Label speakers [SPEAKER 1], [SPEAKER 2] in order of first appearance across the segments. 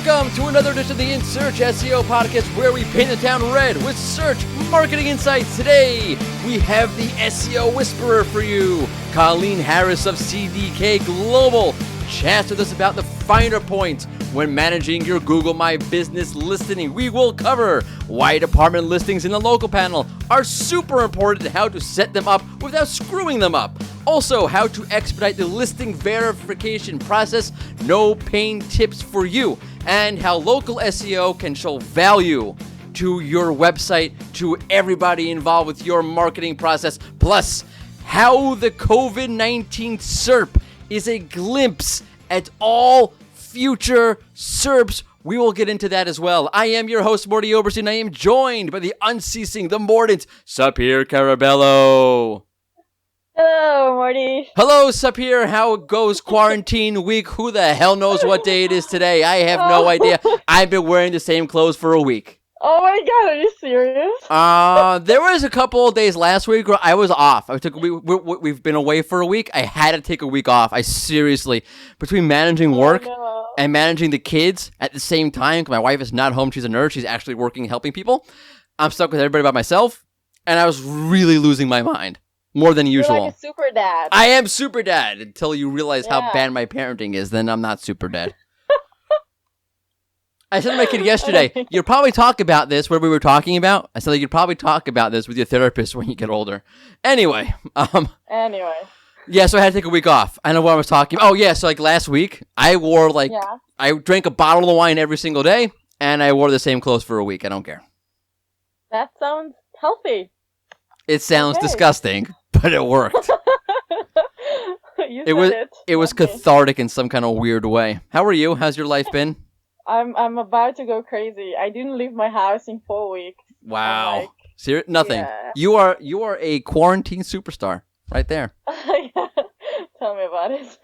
[SPEAKER 1] Welcome to another edition of the In Search SEO podcast, where we paint the town red with search marketing insights. Today, we have the SEO whisperer for you, Colleen Harris of CDK Global. Chats with us about the finer points when managing your Google My Business listing. We will cover why department listings in the local panel are super important and how to set them up without screwing them up. Also, how to expedite the listing verification process, no pain tips for you, and how local SEO can show value to your website, to everybody involved with your marketing process, plus how the COVID-19 SERP is a glimpse at all future SERPs. We will get into that as well. I am your host, Mordy Oberstein. I am joined by the unceasing, the mordant, Sapir Carabello.
[SPEAKER 2] Hello, Morty.
[SPEAKER 1] Hello, Sapir. How goes quarantine week? Who the hell knows what day it is today? I have no idea. I've been wearing the same clothes for a week.
[SPEAKER 2] Oh my god, are you serious?
[SPEAKER 1] There was a couple of days last week where I was off. We've been away for a week. I had to take a week off. I seriously, between managing work and managing the kids at the same time, 'cause my wife is not home. She's a nurse. She's actually working, helping people. I'm stuck with everybody by myself, and I was really losing my mind. More than usual.
[SPEAKER 2] You're like a super dad.
[SPEAKER 1] I am super dad until you realize how bad my parenting is. Then I'm not super dad. I said to my kid yesterday, you'll probably talk about this, what we were talking about. I said, you'd probably talk about this with your therapist when you get older. Anyway. Yeah, so I had to take a week off. I know what I was talking about. Oh, yeah, so like last week, I wore I drank a bottle of wine every single day, and I wore the same clothes for a week. I don't care.
[SPEAKER 2] That sounds healthy.
[SPEAKER 1] It sounds disgusting, but it worked. It was cathartic in some kind of weird way. How are you? How's your life been?
[SPEAKER 2] I'm about to go crazy. I didn't leave my house in 4 weeks.
[SPEAKER 1] Wow. Nothing.
[SPEAKER 2] Yeah.
[SPEAKER 1] You are a quarantine superstar right there.
[SPEAKER 2] Tell me about it.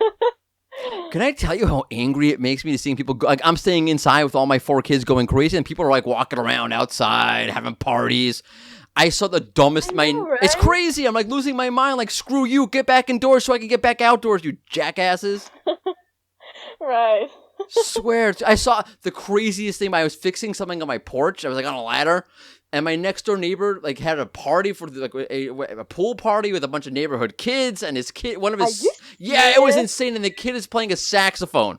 [SPEAKER 1] Can I tell you how angry it makes me to seeing people go, like, I'm staying inside with all my 4 kids going crazy, and people are like walking around outside having parties. I saw the dumbest.
[SPEAKER 2] Right?
[SPEAKER 1] It's crazy. I'm like losing my mind. Like, screw you. Get back indoors so I can get back outdoors, you jackasses.
[SPEAKER 2] Right.
[SPEAKER 1] Swear. I saw the craziest thing. I was fixing something on my porch. I was like on a ladder, and my next door neighbor like had a party for like a pool party with a bunch of neighborhood kids, and his kid, one of his, it was insane. And the kid is playing a saxophone.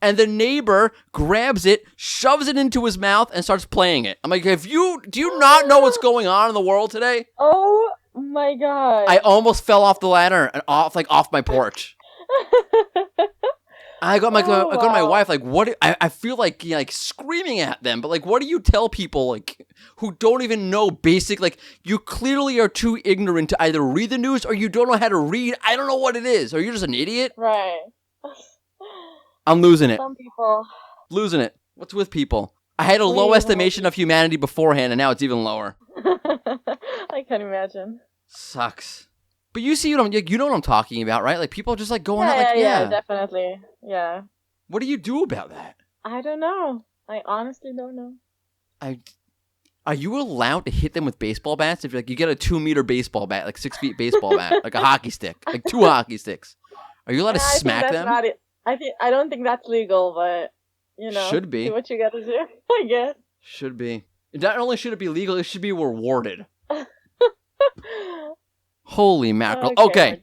[SPEAKER 1] And the neighbor grabs it, shoves it into his mouth, and starts playing it. I'm like, do you not know what's going on in the world today?
[SPEAKER 2] Oh my god!
[SPEAKER 1] I almost fell off the ladder and off my porch. I go to my wife, like, what? I feel like screaming at them, but like, what do you tell people like who don't even know basic? Like, you clearly are too ignorant to either read the news or you don't know how to read. I don't know what it is, or you're just an idiot.
[SPEAKER 2] Right.
[SPEAKER 1] I'm losing it.
[SPEAKER 2] Some people.
[SPEAKER 1] Losing it. What's with people? I had a low estimation of humanity beforehand, and now it's even lower.
[SPEAKER 2] I can imagine.
[SPEAKER 1] Sucks. But you see, you know what I'm talking about, right? Like, people just like going out like,
[SPEAKER 2] yeah, definitely. Yeah.
[SPEAKER 1] What do you do about that?
[SPEAKER 2] I don't know. I honestly don't know.
[SPEAKER 1] Are you allowed to hit them with baseball bats? If you get a 2-meter baseball bat, like 6 feet baseball bat, like a hockey stick, like 2 hockey sticks. Are you allowed to smack them?
[SPEAKER 2] Not it. I don't think that's legal, but
[SPEAKER 1] should be.
[SPEAKER 2] Do what you gotta do, I guess.
[SPEAKER 1] Should be. Not only should it be legal, it should be rewarded. Holy mackerel. Okay.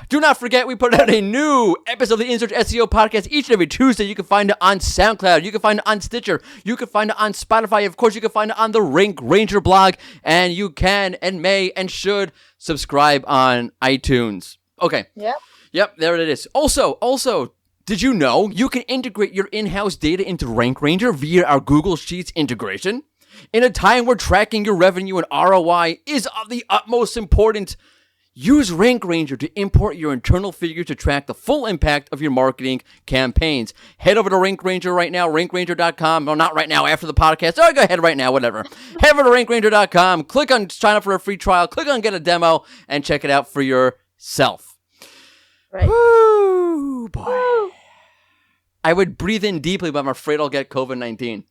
[SPEAKER 1] Do not forget, we put out a new episode of the In Search SEO podcast each and every Tuesday. You can find it on SoundCloud. You can find it on Stitcher. You can find it on Spotify. Of course, you can find it on the Rank Ranger blog. And you can and may and should subscribe on iTunes. Okay. Yep, there it is. Also, did you know you can integrate your in-house data into Rank Ranger via our Google Sheets integration? In a time where tracking your revenue and ROI is of the utmost importance, use Rank Ranger to import your internal figures to track the full impact of your marketing campaigns. Head over to Rank Ranger right now, rankranger.com. Well, not right now, after the podcast. Oh, go ahead right now, whatever. Head over to rankranger.com, click on sign up for a free trial, click on get a demo, and check it out for yourself.
[SPEAKER 2] Right.
[SPEAKER 1] Woo, boy. Woo. I would breathe in deeply, but I'm afraid I'll get COVID-19.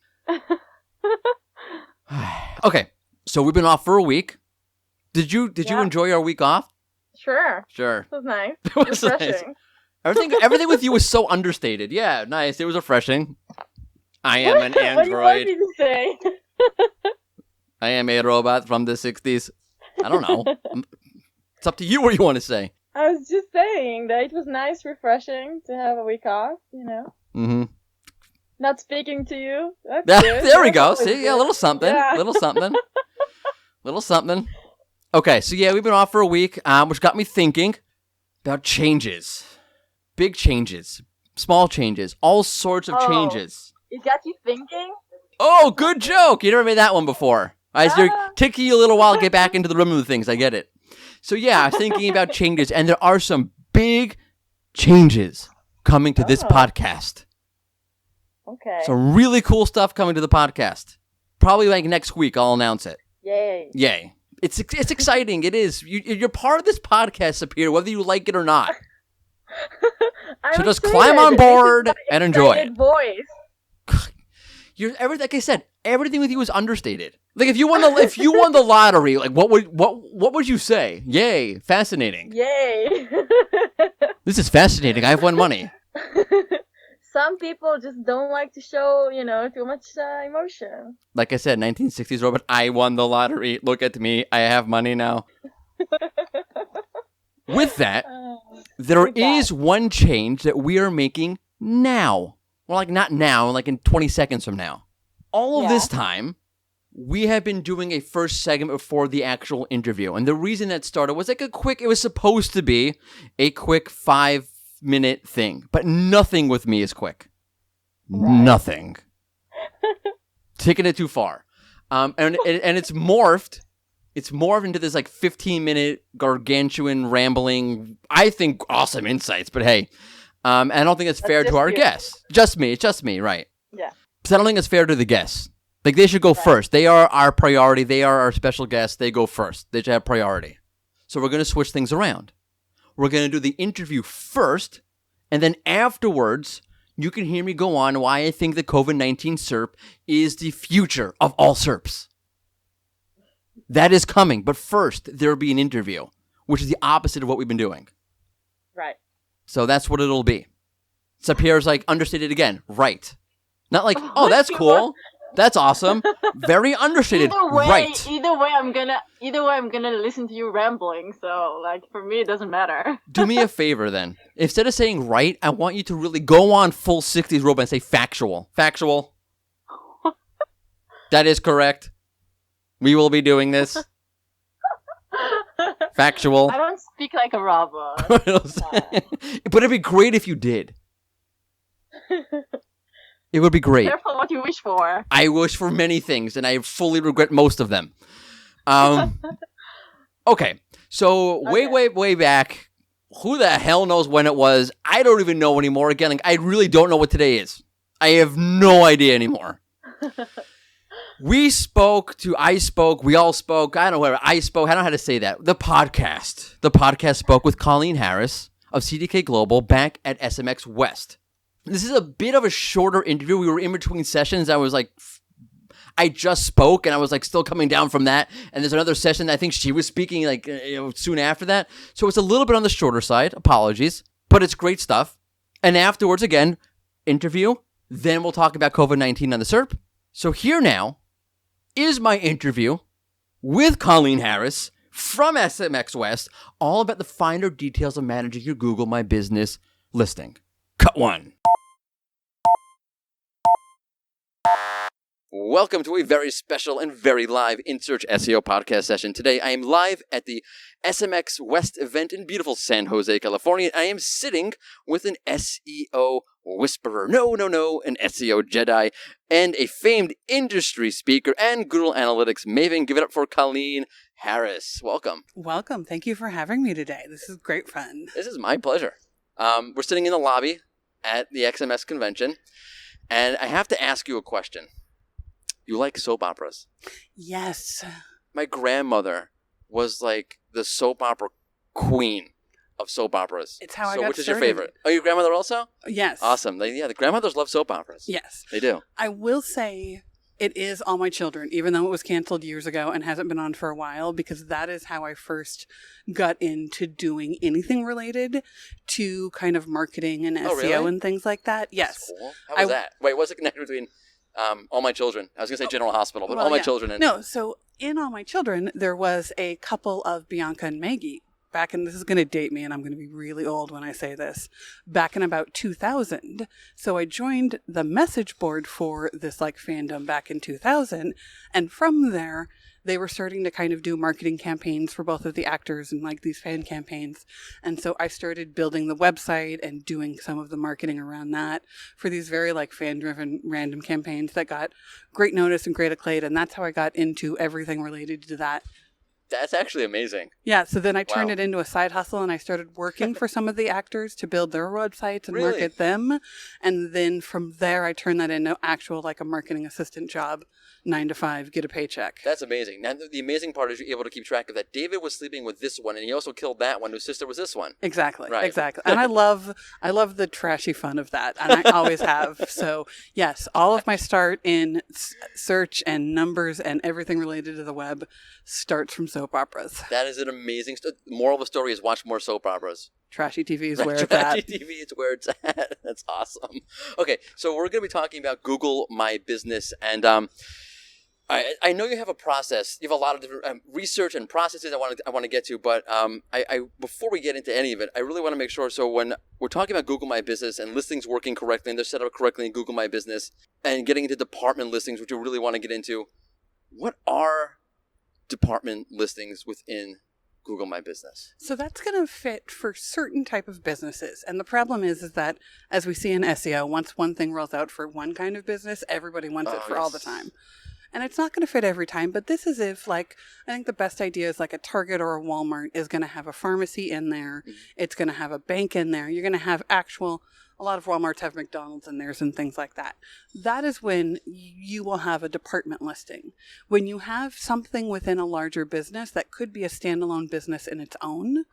[SPEAKER 1] Okay, so we've been off for a week. Did you enjoy our week off?
[SPEAKER 2] Sure.
[SPEAKER 1] Sure.
[SPEAKER 2] It was nice.
[SPEAKER 1] It was
[SPEAKER 2] refreshing.
[SPEAKER 1] Nice. Everything with you was so understated. Yeah, nice. It was refreshing. I am an android.
[SPEAKER 2] What do you want me to say?
[SPEAKER 1] I am a robot from the 60s. I don't know. It's up to you what you want to say.
[SPEAKER 2] I was just saying that it was nice, refreshing to have a week off,
[SPEAKER 1] Mm-hmm.
[SPEAKER 2] Not speaking to you. That's
[SPEAKER 1] Yeah,
[SPEAKER 2] good.
[SPEAKER 1] there we go.
[SPEAKER 2] That's always
[SPEAKER 1] See, yeah, a
[SPEAKER 2] good.
[SPEAKER 1] little something.
[SPEAKER 2] Yeah.
[SPEAKER 1] Little something. Little something. Okay, so yeah, we've been off for a week, which got me thinking about changes. Big changes. Small changes. All sorts of changes.
[SPEAKER 2] It got you thinking?
[SPEAKER 1] Oh, good joke. You never made that one before. You're taking you a little while to get back into the rhythm of things. I get it. So yeah, I was thinking about changes, and there are some big changes coming to this podcast.
[SPEAKER 2] Okay.
[SPEAKER 1] Some really cool stuff coming to the podcast. Probably like next week, I'll announce it.
[SPEAKER 2] Yay.
[SPEAKER 1] It's exciting. It is. You're part of this podcast, Sapir, whether you like it or not. So just climb on board and enjoy it.
[SPEAKER 2] Voice.
[SPEAKER 1] Like I said, everything with you is understated. Like if you won the lottery, like what would you say? Yay, fascinating.
[SPEAKER 2] Yay.
[SPEAKER 1] This is fascinating. I've won money.
[SPEAKER 2] Some people just don't like to show, too much emotion.
[SPEAKER 1] Like I said, 1960s robot, I won the lottery. Look at me. I have money now. With that, there is one change that we are making now. Well, like not now, like in 20 seconds from now. All of this time, we have been doing a first segment before the actual interview. And the reason that started was like it was supposed to be a quick 5-minute thing. But nothing with me is quick. Right. Nothing. Taking it too far. And it's morphed. It's morphed into this like 15-minute gargantuan rambling, I think awesome insights. But hey, and I don't think it's fair to our guests. Just me, right.
[SPEAKER 2] Yeah.
[SPEAKER 1] Because I don't think it's fair to the guests. Like, they should go first. They are our priority. They are our special guests. They go first. They should have priority. So we're going to switch things around. We're going to do the interview first, and then afterwards, you can hear me go on why I think the COVID-19 SERP is the future of all SERPs. That is coming, but first, there will be an interview, which is the opposite of what we've been doing.
[SPEAKER 2] Right.
[SPEAKER 1] So that's what it'll be. Sapir's like, understated again, right. Not like, oh, that's cool. That's awesome. Very understated. Right.
[SPEAKER 2] Either way, I'm gonna listen to you rambling. So, like, for me, it doesn't matter.
[SPEAKER 1] Do me a favor, then. Instead of saying right, I want you to really go on full 60s robot and say factual. Factual. That is correct. We will be doing this. Factual.
[SPEAKER 2] I don't speak like a robot.
[SPEAKER 1] But it'd be great if you did. It would be great.
[SPEAKER 2] Careful what you wish for.
[SPEAKER 1] I wish for many things, and I fully regret most of them. Okay, so way back, who the hell knows when it was? I don't even know anymore. Again, like, I really don't know what today is. I have no idea anymore. I spoke, we all spoke, I don't know whatever, I spoke, I don't know how to say that. The podcast spoke with Colleen Harris of CDK Global back at SMX West. This is a bit of a shorter interview. We were in between sessions. I just spoke, and I was like still coming down from that. And there's another session that I think she was speaking like soon after that. So it's a little bit on the shorter side. Apologies, but it's great stuff. And afterwards, again, interview. Then we'll talk about COVID-19 on the SERP. So here now is my interview with Colleen Harris from SMX West, all about the finer details of managing your Google My Business listing. Cut one. Welcome to a very special and very live InSearch SEO podcast session. Today, I am live at the SMX West event in beautiful San Jose, California. I am sitting with an SEO whisperer. No, an SEO Jedi, and a famed industry speaker and Google Analytics maven. Give it up for Colleen Harris. Welcome.
[SPEAKER 3] Welcome. Thank you for having me today. This is great fun.
[SPEAKER 1] This is my pleasure. We're sitting in the lobby at the XMS convention, and I have to ask you a question. You like soap operas?
[SPEAKER 3] Yes.
[SPEAKER 1] My grandmother was like the soap opera queen of soap operas.
[SPEAKER 3] It's how I got
[SPEAKER 1] which is
[SPEAKER 3] started.
[SPEAKER 1] Your favorite? Oh, your grandmother also?
[SPEAKER 3] Yes.
[SPEAKER 1] Awesome. The grandmothers love soap operas.
[SPEAKER 3] Yes.
[SPEAKER 1] They do.
[SPEAKER 3] I will say It is All My Children, even though it was canceled years ago and hasn't been on for a while, because that is how I first got into doing anything related to kind of marketing and SEO
[SPEAKER 1] really?
[SPEAKER 3] and things like that. Yes.
[SPEAKER 1] That's cool. How was that? Wait, what's the connection between All My Children? I was going to say General Hospital, but
[SPEAKER 3] Well,
[SPEAKER 1] All My
[SPEAKER 3] yeah.
[SPEAKER 1] Children. And...
[SPEAKER 3] No, so in All My Children, there was a couple of Bianca and Maggie. Back in, this is going to date me and I'm going to be really old when I say this, back in about 2000. So I joined the message board for this like fandom back in 2000. And from there, they were starting to kind of do marketing campaigns for both of the actors and like these fan campaigns. And so I started building the website and doing some of the marketing around that for these very like fan driven random campaigns that got great notice and great acclaim. And that's how I got into everything related to that.
[SPEAKER 1] That's actually amazing.
[SPEAKER 3] Yeah, so then I turned it into a side hustle and I started working for some of the actors to build their websites and market them. And then from there, I turned that into actual like a marketing assistant job, 9 to 5, get a paycheck.
[SPEAKER 1] That's amazing. Now, the amazing part is you're able to keep track of that. David was sleeping with this one and he also killed that one whose sister was this one.
[SPEAKER 3] Exactly,
[SPEAKER 1] Right.
[SPEAKER 3] exactly. And I love the trashy fun of that. And I always have. So yes, all of my start in search and numbers and everything related to the web starts from soap operas.
[SPEAKER 1] That is an amazing moral of the story is watch more soap operas.
[SPEAKER 3] Trashy TV is where it's at.
[SPEAKER 1] Trashy TV is where it's at. That's awesome. Okay, so we're going to be talking about Google My Business. And I know you have a process. You have a lot of different research and processes I want to get to. But I before we get into any of it, I really want to make sure. So when we're talking about Google My Business and listings working correctly and they're set up correctly in Google My Business and getting into department listings, which you really want to get into, what are department listings within Google My Business?
[SPEAKER 3] So that's going to fit for certain type of businesses. And the problem is that as we see in SEO, once one thing rolls out for one kind of business, everybody wants it for all the time. And it's not going to fit every time, but this is if like, I think the best idea is like a Target or a Walmart is going to have a pharmacy in there. Mm-hmm. It's going to have a bank in there. You're going to have a lot of Walmarts have McDonald's in theirs and things like that. That is when you will have a department listing. When you have something within a larger business that could be a standalone business in its own,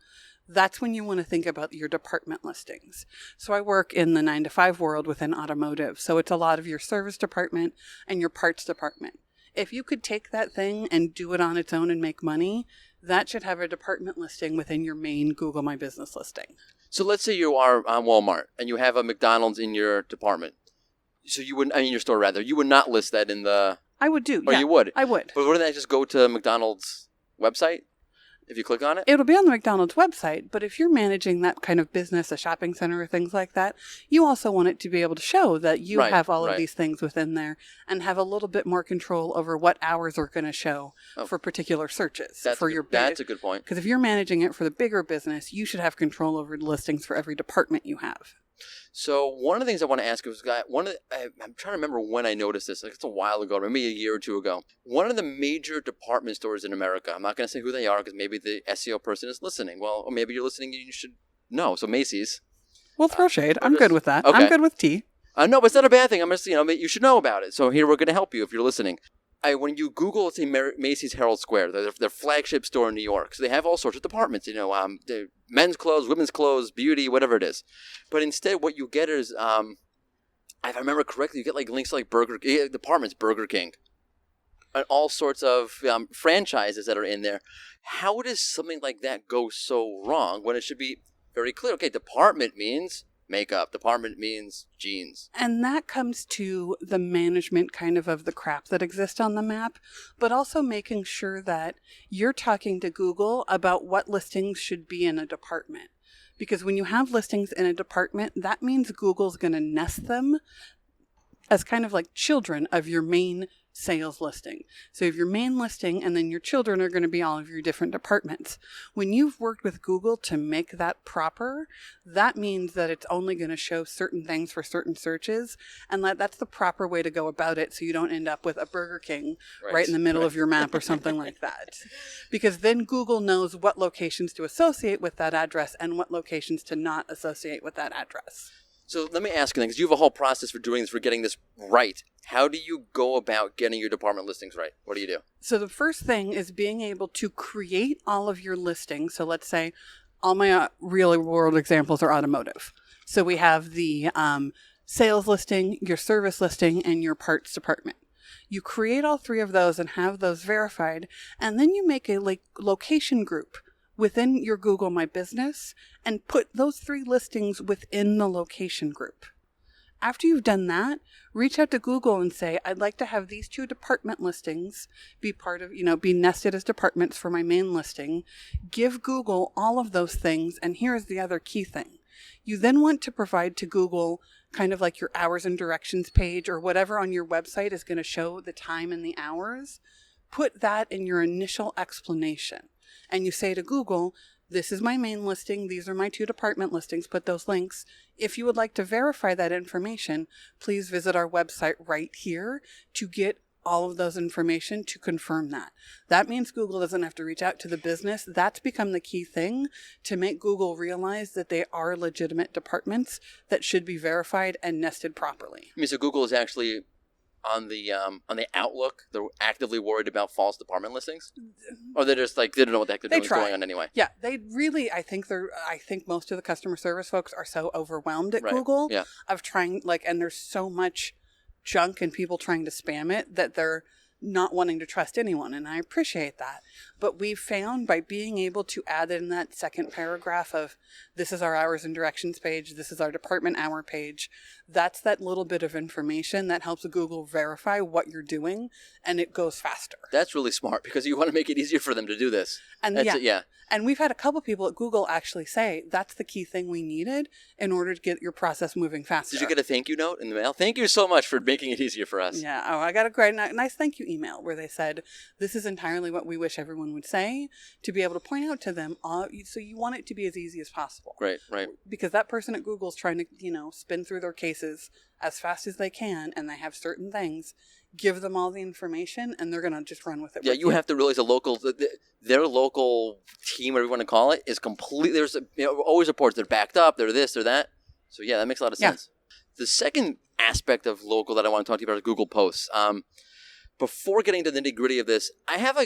[SPEAKER 3] that's when you want to think about your department listings. So I work in the 9 to 5 world within automotive. So it's a lot of your service department and your parts department. If you could take that thing and do it on its own and make money, that should have a department listing within your main Google My Business listing.
[SPEAKER 1] So let's say you are on Walmart and you have a McDonald's in your department. So you wouldn't, in your store rather, you would not list that in the...
[SPEAKER 3] I would do,
[SPEAKER 1] Or you would?
[SPEAKER 3] I would.
[SPEAKER 1] But wouldn't that just go to McDonald's website if you click on it?
[SPEAKER 3] It'll be on the McDonald's website, but if you're managing that kind of business, a shopping center or things like that, you also want it to be able to show that you have all of these things within there and have a little bit more control over what hours are going to show for particular searches.
[SPEAKER 1] That's a good point.
[SPEAKER 3] Because if you're managing it for the bigger business, you should have control over the listings for every department you have.
[SPEAKER 1] So one of the things I want to ask you is, I'm trying to remember when I noticed this. Like it's a while ago, maybe a year or two ago. One of the major department stores in America, I'm not going to say who they are because maybe the SEO person is listening. Well, or maybe you're listening and you should know. So Macy's.
[SPEAKER 3] We'll throw shade. I'm good with that.
[SPEAKER 1] Okay.
[SPEAKER 3] I'm good with tea.
[SPEAKER 1] No, but it's not a bad thing. I'm just, you should know about it. So here we're going to help you if you're listening. When you Google, let's say Macy's Herald Square, their flagship store in New York, so they have all sorts of departments, men's clothes, women's clothes, beauty, whatever it is. But instead, what you get is, if I remember correctly, you get like links to like departments, Burger King, and all sorts of franchises that are in there. How does something like that go so wrong when it should be very clear? Okay, department means makeup, department means jeans.
[SPEAKER 3] And that comes to the management kind of the crap that exists on the map, but also making sure that you're talking to Google about what listings should be in a department. Because when you have listings in a department, that means Google's going to nest them as kind of like children of your main sales listing. So you have your main listing and then your children are going to be all of your different departments. When you've worked with Google to make that proper, that means that it's only going to show certain things for certain searches, and that's the proper way to go about it so you don't end up with a Burger King right in the middle of your map or something like that. Because then Google knows what locations to associate with that address and what locations to not associate with that address.
[SPEAKER 1] So let me ask you then, because you have a whole process for doing this, for getting this right. How do you go about getting your department listings right? What do you do?
[SPEAKER 3] So the first thing is being able to create all of your listings. So let's say all my real world examples are automotive. So we have the sales listing, your service listing, and your parts department. You create all 3 of those and have those verified, and then you make a location group within your Google My Business and put those 3 listings within the location group. After you've done that, reach out to Google and say, I'd like to have these 2 department listings be part of, be nested as departments for my main listing. Give Google all of those things. And here's the other key thing. You then want to provide to Google kind of like your hours and directions page or whatever on your website is going to show the time and the hours. Put that in your initial explanation. And you say to Google, this is my main listing. These are my 2 department listings. Put those links. If you would like to verify that information, please visit our website right here to get all of those information to confirm that. That means Google doesn't have to reach out to the business. That's become the key thing to make Google realize that they are legitimate departments that should be verified and nested properly.
[SPEAKER 1] I mean, so Google is actually on the outlook. They're actively worried about false department listings, or they're just like they don't know what the heck they're doing is going on anyway.
[SPEAKER 3] Yeah, they really. I think most of the customer service folks are so overwhelmed at Google of trying and there's so much junk and people trying to spam it that they're not wanting to trust anyone, and I appreciate that. But we've found by being able to add in that second paragraph of this is our hours and directions page, this is our department hour page, that's that little bit of information that helps Google verify what you're doing, and it goes faster.
[SPEAKER 1] That's really smart because you want to make it easier for them to do this.
[SPEAKER 3] And and we've had a couple people at Google actually say that's the key thing we needed in order to get your process moving faster.
[SPEAKER 1] Did you get a thank you note in the mail? Thank you so much for making it easier for us.
[SPEAKER 3] Yeah. Oh, I got a great, nice thank you email where they said, this is entirely what we wish everyone would say, to be able to point out to them. So you want it to be as easy as possible.
[SPEAKER 1] Right.
[SPEAKER 3] Because that person at Google's trying to, spin through their cases as fast as they can, and they have certain things. Give them all the information, and they're going to just run with it.
[SPEAKER 1] Yeah, you have to realize their local team, whatever you want to call it, is completely. There's always reports they're backed up, they're this, they're that. So yeah, that makes a lot of sense. The second aspect of local that I want to talk to you about is Google Posts. Before getting to the nitty gritty of this, I have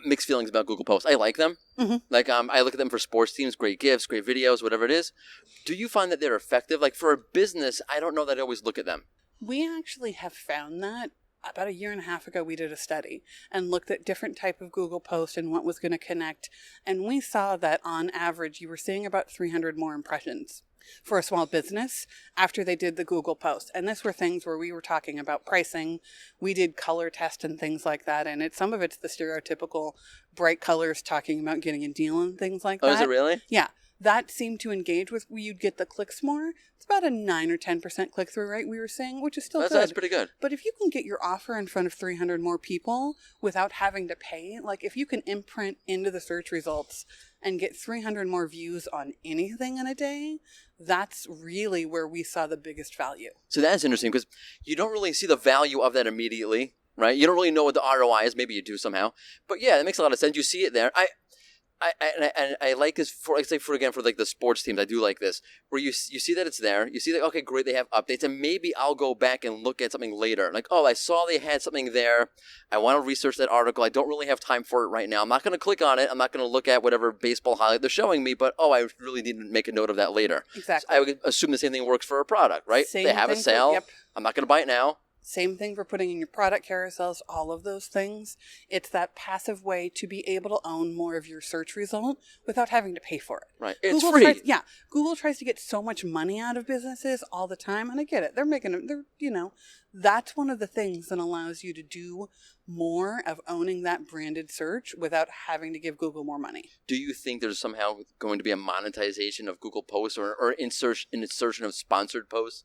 [SPEAKER 1] mixed feelings about Google Posts. I like them. Mm-hmm. I look at them for sports teams, great GIFs, great videos, whatever it is. Do you find that they're effective? Like for a business, I don't know that I always look at them.
[SPEAKER 3] We actually have found that. About 1.5 years ago, we did a study and looked at different type of Google Post and what was going to connect. And we saw that on average, you were seeing about 300 more impressions for a small business after they did the Google Post. And this were things where we were talking about pricing. We did color test and things like that. And some of it's the stereotypical bright colors talking about getting a deal and things like that.
[SPEAKER 1] Oh, is it really?
[SPEAKER 3] Yeah. That seemed to engage with where you'd get the clicks more. It's about a 9 or 10% click-through rate we were saying, which is still good.
[SPEAKER 1] That's pretty good.
[SPEAKER 3] But if you can get your offer in front of 300 more people without having to pay, like if you can imprint into the search results and get 300 more views on anything in a day, that's really where we saw the biggest value. So
[SPEAKER 1] that's interesting because you don't really see the value of that immediately, right? You don't really know what the ROI is. Maybe you do somehow. But yeah, that makes a lot of sense. You see it there. I like this for like the sports teams. I do like this where you see that it's there. You see that, okay, great, they have updates, and maybe I'll go back and look at something later. Like, oh, I saw they had something there. I want to research that article. I don't really have time for it right now. I'm not going to click on it. I'm not going to look at whatever baseball highlight they're showing me. But I really need to make a note of that later.
[SPEAKER 3] Exactly.
[SPEAKER 1] So I would assume the same thing works for a product, right? They have a sale. Yep. I'm not going to buy it now.
[SPEAKER 3] Same thing for putting in your product carousels, all of those things. It's that passive way to be able to own more of your search result without having to pay for it.
[SPEAKER 1] Right. It's free.
[SPEAKER 3] Google tries to get so much money out of businesses all the time, and I get it. That's one of the things that allows you to do more of owning that branded search without having to give Google more money.
[SPEAKER 1] Do you think there's somehow going to be a monetization of Google Posts or insertion of sponsored posts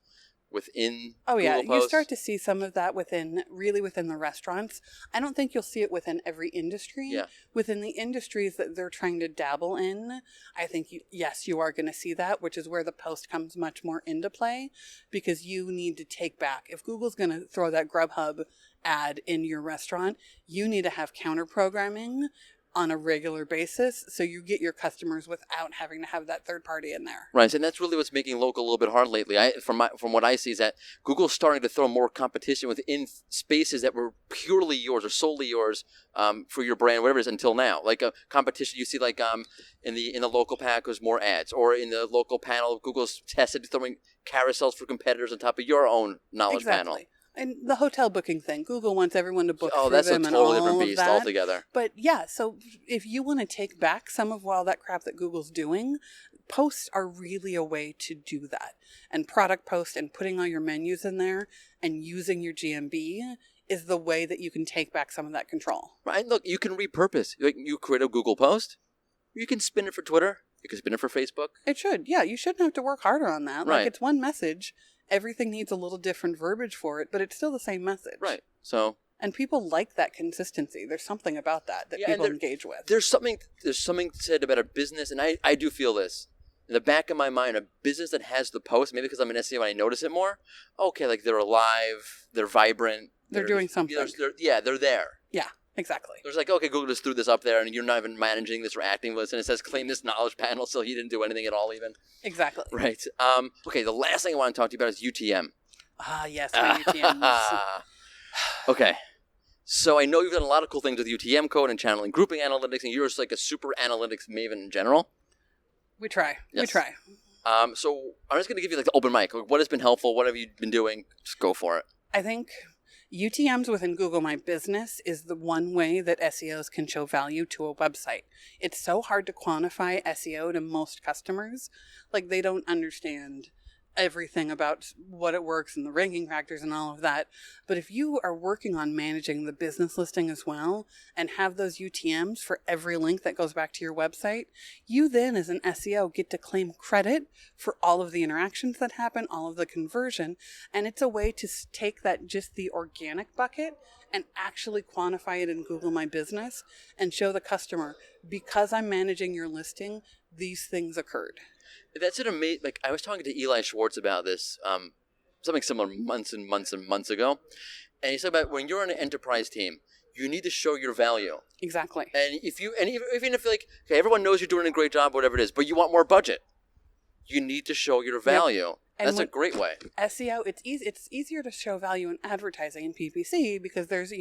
[SPEAKER 1] within Google Posts?
[SPEAKER 3] You start to see some of that within the restaurants. I don't think you'll see it within every industry.
[SPEAKER 1] Yeah.
[SPEAKER 3] Within the industries that they're trying to dabble in, I think, you are going to see that, which is where the post comes much more into play, because you need to take back. If Google's going to throw that Grubhub ad in your restaurant, you need to have counter programming on a regular basis, so you get your customers without having to have that third party in there.
[SPEAKER 1] Right, and that's really what's making local a little bit hard lately. From what I see is that Google's starting to throw more competition within spaces that were purely yours or solely yours for your brand, whatever it is, until now. Like a competition, you see like in the local pack there's more ads, or in the local panel, Google's tested throwing carousels for competitors on top of your own knowledge panel.
[SPEAKER 3] And the hotel booking thing, Google wants everyone to book through
[SPEAKER 1] that's
[SPEAKER 3] them
[SPEAKER 1] a
[SPEAKER 3] and
[SPEAKER 1] totally
[SPEAKER 3] all
[SPEAKER 1] different
[SPEAKER 3] of
[SPEAKER 1] beast
[SPEAKER 3] that.
[SPEAKER 1] altogether.
[SPEAKER 3] But yeah, so if you want to take back some of all that crap that Google's doing, posts are really a way to do that. And product posts and putting all your menus in there and using your GMB is the way that you can take back some of that control.
[SPEAKER 1] Right. Look, you can repurpose. Like, you create a Google post. You can spin it for Twitter. You can spin it for Facebook.
[SPEAKER 3] It should. Yeah, you shouldn't have to work harder on that.
[SPEAKER 1] Right.
[SPEAKER 3] Like, it's one message. Everything needs a little different verbiage for it, but it's still the same message.
[SPEAKER 1] Right. So,
[SPEAKER 3] and people like that consistency. There's something about that people engage with.
[SPEAKER 1] There's something said about a business, and I do feel this. In the back of my mind, a business that has the post, maybe because I'm an SEO and I notice it more, okay, like they're alive, they're vibrant.
[SPEAKER 3] They're doing something.
[SPEAKER 1] They're there.
[SPEAKER 3] Yeah, exactly.
[SPEAKER 1] There's like, okay, Google just threw this up there and you're not even managing this or acting with this, and it says claim this knowledge panel, so he didn't do anything at all even.
[SPEAKER 3] Exactly.
[SPEAKER 1] Right. Okay, the last thing I want to talk to you about is UTM.
[SPEAKER 3] Ah, yes, my UTMs.
[SPEAKER 1] Okay. So I know you've done a lot of cool things with UTM code and channeling grouping analytics, and you're just like a super analytics maven in general.
[SPEAKER 3] We try.
[SPEAKER 1] Yes.
[SPEAKER 3] We try.
[SPEAKER 1] So I'm just going to give you like the open mic. What has been helpful? What have you been doing? Just go for it.
[SPEAKER 3] I think UTMs within Google My Business is the one way that SEOs can show value to a website. It's so hard to quantify SEO to most customers. Like, they don't understand everything about what it works and the ranking factors and all of that. But if you are working on managing the business listing as well and have those UTMs for every link that goes back to your website, you then as an SEO get to claim credit for all of the interactions that happen, all of the conversion. And it's a way to take that, just the organic bucket, and actually quantify it in Google My Business and show the customer, because I'm managing your listing, these things occurred.
[SPEAKER 1] That's an amazing. Like, I was talking to Eli Schwartz about this, something similar months and months and months ago, and he said about when you're on an enterprise team, you need to show your value.
[SPEAKER 3] Exactly.
[SPEAKER 1] And even if like, okay, everyone knows you're doing a great job, whatever it is, but you want more budget, you need to show your value. Yep. That's a great way.
[SPEAKER 3] SEO, it's easier to show value in advertising and PPC because there's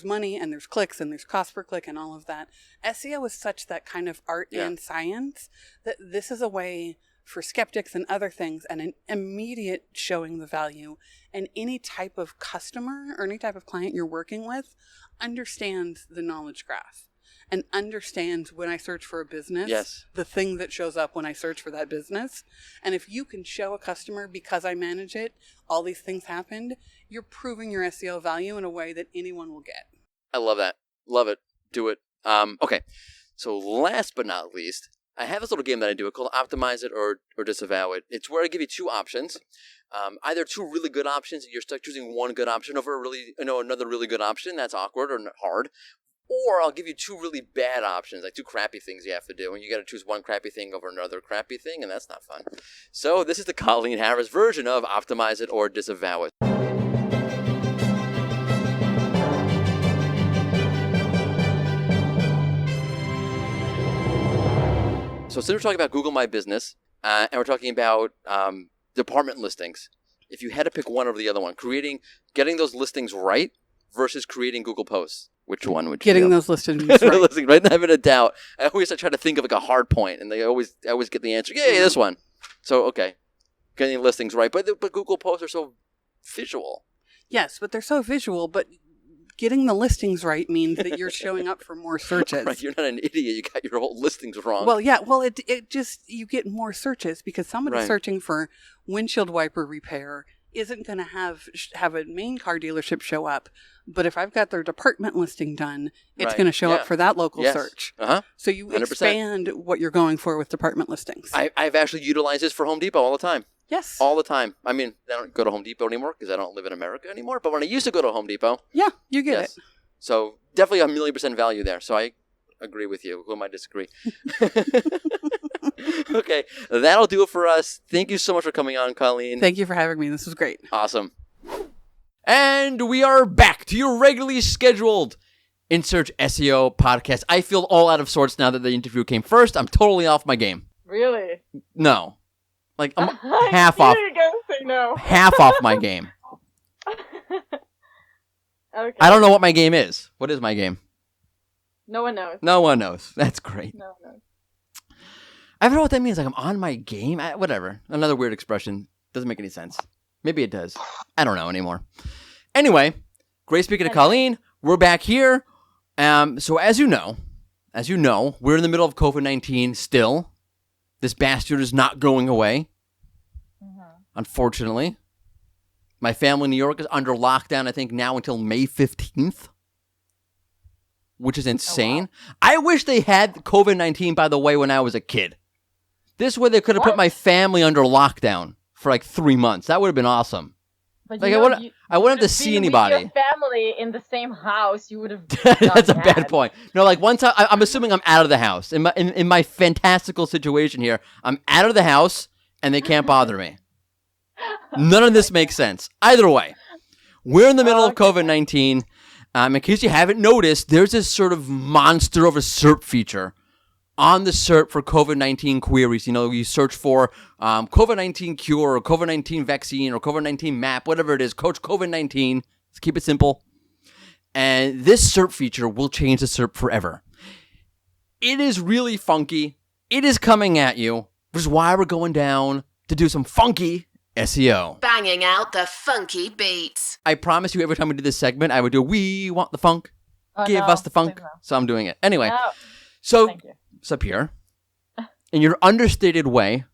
[SPEAKER 3] money and there's clicks and there's cost per click and all of that. SEO is such that kind of art and science that this is a way for skeptics and other things, and an immediate showing the value. And any type of customer or any type of client you're working with understands the knowledge graph and understands when I search for a business, the thing that shows up when I search for that business. And if you can show a customer, because I manage it, all these things happened, you're proving your SEO value in a way that anyone will get.
[SPEAKER 1] I love that. Love it. Do it. Okay. So last but not least, I have this little game that I do. It's called Optimize It or Disavow It. It's where I give you two options. Either two really good options, and you're stuck choosing one good option over another really good option. That's awkward or hard. Or I'll give you two really bad options, like two crappy things you have to do, and you got to choose one crappy thing over another crappy thing, and that's not fun. So this is the Colleen Harris version of Optimize It or Disavow It. So since we're talking about Google My Business, and we're talking about department listings, if you had to pick one over the other one, getting those listings right versus creating Google posts, which one would you
[SPEAKER 3] Getting those listings right.
[SPEAKER 1] Listings right, not even a doubt. I try to think of like a hard point, and I always get the answer. Yeah, this one. So okay, getting listings right, but Google posts are so visual.
[SPEAKER 3] Yes, but they're so visual. But getting the listings right means that you're showing up for more searches.
[SPEAKER 1] Right, you're not an idiot. You got your whole listings wrong.
[SPEAKER 3] Well, yeah. Well, it just, you get more searches because somebody searching for windshield wiper repair isn't going to have a main car dealership show up. But if I've got their department listing done, it's going to show up for that local search. So you 100%. Expand what you're going for with department listings.
[SPEAKER 1] I've actually utilized this for Home Depot all the time.
[SPEAKER 3] Yes.
[SPEAKER 1] All the time. I mean, I don't go to Home Depot anymore because I don't live in America anymore. But when I used to go to Home Depot.
[SPEAKER 3] Yeah, you get it.
[SPEAKER 1] So definitely 1,000,000% value there. So I agree with you. Who might disagree? Okay, that'll do it for us. Thank you so much for coming on, Colleen.
[SPEAKER 3] Thank you for having me. This was great.
[SPEAKER 1] Awesome. And we are back to your regularly scheduled In Search SEO podcast. I feel all out of sorts now that the interview came first. I'm totally off my game.
[SPEAKER 2] Really?
[SPEAKER 1] No. Like, I'm half off.
[SPEAKER 2] You're going to say no.
[SPEAKER 1] Half off my game.
[SPEAKER 2] Okay.
[SPEAKER 1] I don't know what my game is. What is my game?
[SPEAKER 2] No one knows.
[SPEAKER 1] No one knows. That's great.
[SPEAKER 2] No one knows.
[SPEAKER 1] I don't know what that means. Like, I'm on my game? Whatever. Another weird expression. Doesn't make any sense. Maybe it does. I don't know anymore. Anyway, great speaking to Colleen. We're back here. So as you know, we're in the middle of COVID-19 still. This bastard is not going away. Unfortunately. My family in New York is under lockdown, I think, now until May 15th. Which is insane. Oh, wow. I wish they had COVID-19, by the way, when I was a kid. This way they could have put my family under lockdown for like 3 months. That would have been awesome.
[SPEAKER 2] But
[SPEAKER 1] like I wouldn't have to see anybody.
[SPEAKER 2] With your family in the same house, you would have.
[SPEAKER 1] That's a bad point. No, like one time, I'm assuming I'm out of the house. In my fantastical situation here, I'm out of the house and they can't bother me. None of this makes sense. Either way, we're in the middle of COVID-19. In case you haven't noticed, there's this sort of monster of a SERP feature on the SERP for COVID-19 queries. You know, you search for COVID-19 cure or COVID-19 vaccine or COVID-19 map, whatever it is. Coach COVID-19. Let's keep it simple. And this SERP feature will change the SERP forever. It is really funky. It is coming at you, which is why we're going down to do some funky SEO.
[SPEAKER 4] Banging out the funky beats.
[SPEAKER 1] I promise you every time we do this segment, I would do, we want the funk. Give us the funk. So I'm doing it. Anyway, so Sapir, in your understated way,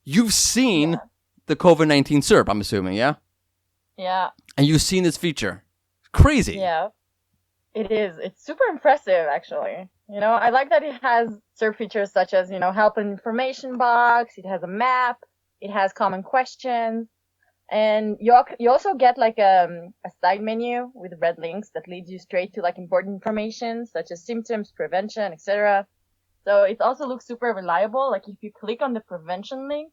[SPEAKER 1] you've seen the COVID-19 SERP, I'm assuming, yeah?
[SPEAKER 2] Yeah.
[SPEAKER 1] And you've seen this feature. Crazy.
[SPEAKER 2] Yeah. It is. It's super impressive, actually. You know, I like that it has SERP features such as, you know, help and information box. It has a map. It has common questions, and you also get like a side menu with red links that leads you straight to like important information such as symptoms, prevention, etc. So it also looks super reliable. Like if you click on the prevention link,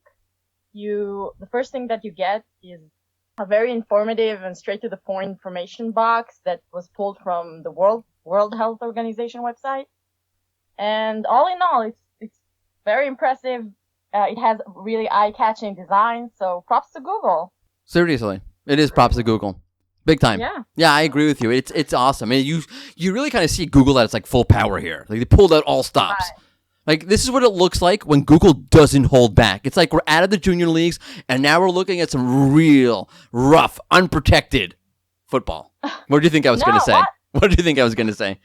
[SPEAKER 2] the first thing that you get is a very informative and straight to the point information box that was pulled from the World Health Organization website. And all in all, it's very impressive. It has really eye-catching design, so props to Google.
[SPEAKER 1] Seriously, it is props to Google. Big time. Yeah, I agree with you. It's awesome. I mean, you really kind of see Google at its like full power here. Like they pulled out all stops. Right. Like this is what it looks like when Google doesn't hold back. It's like we're out of the junior leagues, and now we're looking at some real rough, unprotected football. What do you think I was going to say? What do you think I was going to say?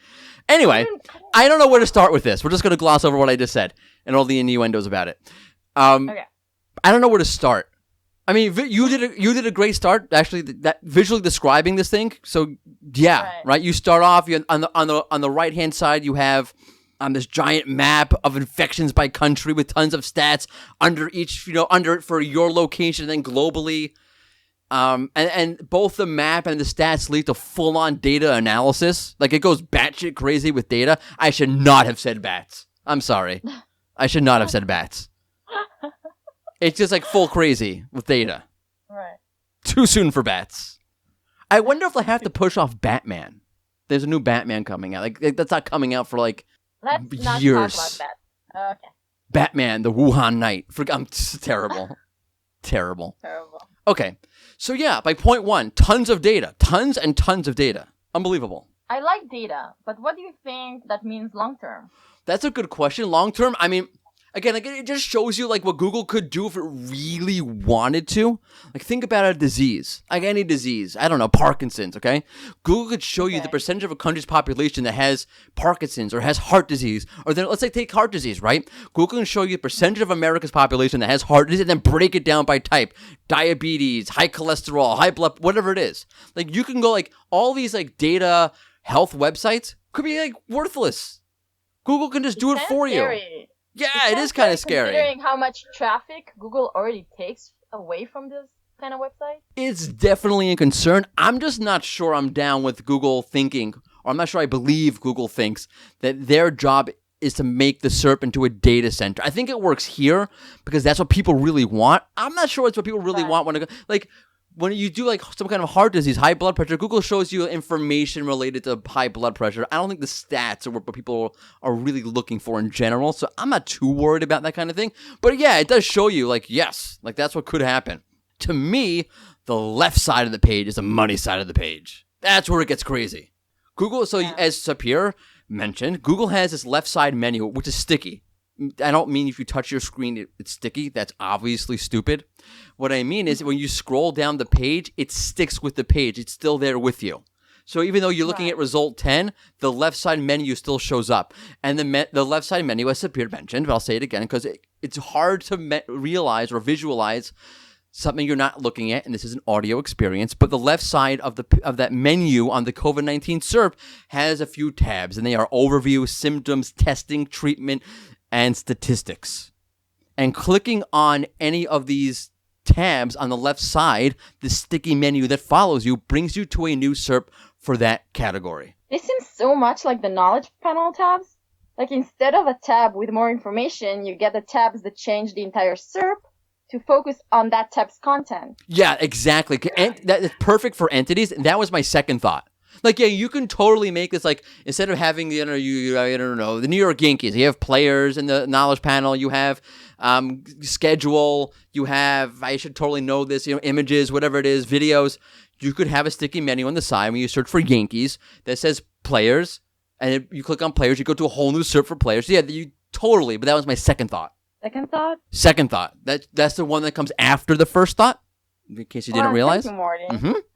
[SPEAKER 1] Anyway, I don't know where to start with this. We're just going to gloss over what I just said and all the innuendos about it. Okay. I don't know where to start. I mean, you did a great start actually. That visually describing this thing. So yeah, right. You start off on the right hand side. You have this giant map of infections by country with tons of stats under each. Under it for your location, and then globally. And both the map and the stats lead to full on data analysis. Like it goes batshit crazy with data. I should not have said bats. I'm sorry. I should not have said bats. It's just like full crazy with data.
[SPEAKER 2] Right.
[SPEAKER 1] Too soon for bats. I wonder if they have to push off Batman. There's a new Batman coming out. Like that's not coming out for like
[SPEAKER 2] Let's
[SPEAKER 1] years.
[SPEAKER 2] Not talk about that. Okay.
[SPEAKER 1] Batman, the Wuhan Night. I'm terrible. Terrible. Okay. So yeah, by point one, tons of data. Tons and tons of data. Unbelievable.
[SPEAKER 2] I like data, but what do you think that means long term?
[SPEAKER 1] That's a good question. Long term, I mean, again, it just shows you like what Google could do if it really wanted to. Like think about a disease, like any disease. I don't know, Parkinson's, okay? Google could show you the percentage of a country's population that has Parkinson's or has heart disease. Or then let's say take heart disease, right? Google can show you the percentage of America's population that has heart disease and then break it down by type. Diabetes, high cholesterol, high blood, whatever it is. Like you can go like all these like data health websites could be like worthless. Google can just do it for you. Yeah, it is kind of scary.
[SPEAKER 2] Considering how much traffic Google already takes away from this kind of website.
[SPEAKER 1] It's definitely a concern. I'm just not sure I'm down with Google thinking, or I'm not sure I believe Google thinks that their job is to make the SERP into a data center. I think it works here because that's what people really want. I'm not sure it's what people really want when it, like when you do like some kind of heart disease, high blood pressure, Google shows you information related to high blood pressure. I don't think the stats are what people are really looking for in general. So I'm not too worried about that kind of thing. But yeah, it does show you like, yes, like that's what could happen. To me, the left side of the page is the money side of the page. That's where it gets crazy. Google, so as Sapir mentioned, Google has this left side menu, which is sticky. I don't mean if you touch your screen, it's sticky. That's obviously stupid. What I mean is when you scroll down the page, it sticks with the page. It's still there with you. So even though you're looking at result 10, the left side menu still shows up. And the left side menu, as Sapir mentioned, but I'll say it again because it's hard to realize or visualize something you're not looking at, and this is an audio experience, but the left side of that menu on the COVID-19 SERP has a few tabs, and they are overview, symptoms, testing, treatment, and statistics. And clicking on any of these tabs on the left side, the sticky menu that follows you brings you to a new SERP for that category.
[SPEAKER 2] This seems so much like the knowledge panel tabs. Like instead of a tab with more information, you get the tabs that change the entire SERP to focus on that tab's content.
[SPEAKER 1] Yeah, exactly. And that is perfect for entities. And that was my second thought. Like, yeah, you can totally make this like, instead of having, I don't know, the New York Yankees, you have players in the knowledge panel, you have schedule, you have, I should totally know this, images, whatever it is, videos. You could have a sticky menu on the side when you search for Yankees that says players, and you click on players, you go to a whole new SERP for players. Yeah, you totally, but that was my second thought. Second thought. That's the one that comes after the first thought, in case you didn't realize.
[SPEAKER 2] Thank you, Morty.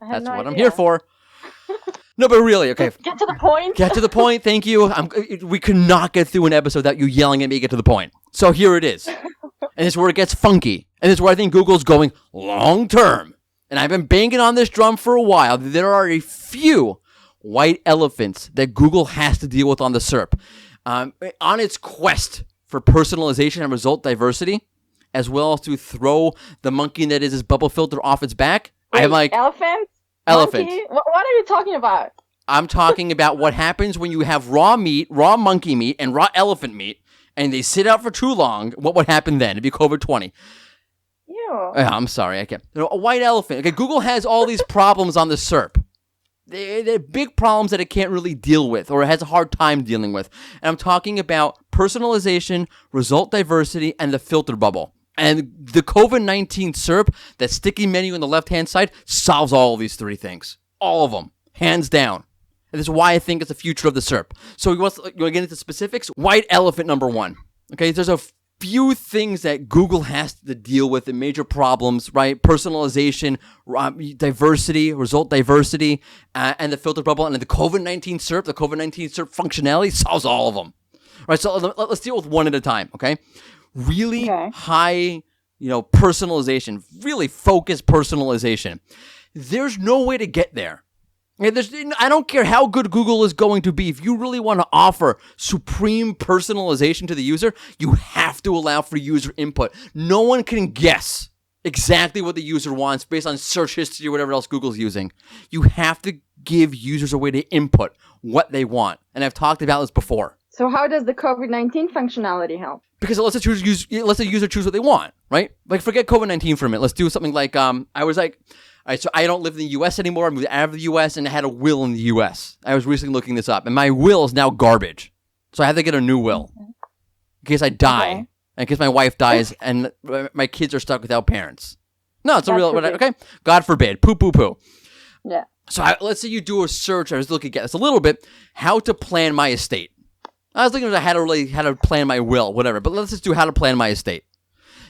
[SPEAKER 1] That's what I'm here for. No, but really, okay.
[SPEAKER 2] Get to the point.
[SPEAKER 1] Get to the point. Thank you. We could not get through an episode without you yelling at me to get to the point. So here it is. And this is where it gets funky. And this is where I think Google's going long term. And I've been banging on this drum for a while. There are a few white elephants that Google has to deal with on the SERP. On its quest for personalization and result diversity, as well as to throw the monkey that is his bubble filter off its back. I'm like,
[SPEAKER 2] elephant.
[SPEAKER 1] What
[SPEAKER 2] are you talking about?
[SPEAKER 1] I'm talking about what happens when you have raw meat, raw monkey meat, and raw elephant meat, and they sit out for too long. What would happen then? It'd be COVID-20.
[SPEAKER 2] Ew.
[SPEAKER 1] I'm sorry, I can't. A white elephant. Okay, Google has all these problems on the SERP. They're big problems that it can't really deal with, or it has a hard time dealing with. And I'm talking about personalization, result diversity, and the filter bubble. And the COVID-19 SERP, that sticky menu on the left-hand side, solves all of these three things. All of them. Hands down. And this is why I think it's the future of the SERP. So you want to get into specifics? White elephant number one. Okay, there's a few things that Google has to deal with, the major problems, right? Personalization, diversity, result diversity, and the filter bubble. And the COVID-19 SERP, the COVID-19 SERP functionality solves all of them. Right, so let's deal with one at a time, okay? Really high, personalization, really focused personalization. There's no way to get there. I don't care how good Google is going to be. If you really want to offer supreme personalization to the user, you have to allow for user input. No one can guess exactly what the user wants based on search history or whatever else Google's using. You have to give users a way to input what they want. And I've talked about this before.
[SPEAKER 2] So how does the COVID-19 functionality help?
[SPEAKER 1] Because it lets the user choose what they want, right? Like, forget COVID-19 for a minute. Let's do something like, I was like, all right, so I don't live in the U.S. anymore. I moved out of the U.S. and I had a will in the U.S. I was recently looking this up, and my will is now garbage. So I have to get a new will in case I die, in case my wife dies, and my kids are stuck without parents. No, it's a real, okay? God forbid. Poo, poo, poo.
[SPEAKER 2] Yeah.
[SPEAKER 1] So let's say you do a search. I was looking at this a little bit. How to plan my estate. I was thinking about how to plan my will, whatever. But let's just do how to plan my estate.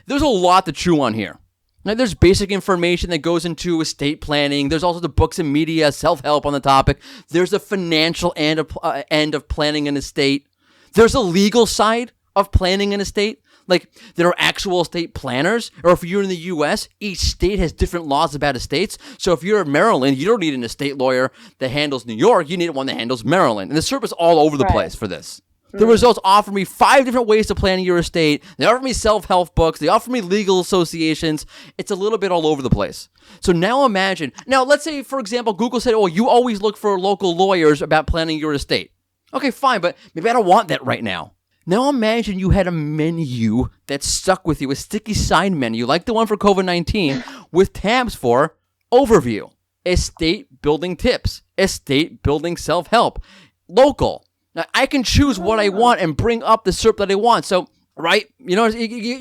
[SPEAKER 1] There's a lot to chew on here. Now, there's basic information that goes into estate planning. There's also the books and media, self-help on the topic. There's the financial end of planning an estate. There's a legal side of planning an estate. Like, there are actual estate planners. Or if you're in the U.S., each state has different laws about estates. So if you're in Maryland, you don't need an estate lawyer that handles New York. You need one that handles Maryland. And the SERP is all over the place for this. The results offer me 5 different ways to plan your estate. They offer me self-help books. They offer me legal associations. It's a little bit all over the place. So now imagine. Now, let's say, for example, Google said, oh, you always look for local lawyers about planning your estate. Okay, fine, but maybe I don't want that right now. Now imagine you had a menu that stuck with you, a sticky side menu, like the one for COVID-19, with tabs for overview, estate building tips, estate building self-help, local. Now, I can choose what I want and bring up the SERP that I want. So, right? You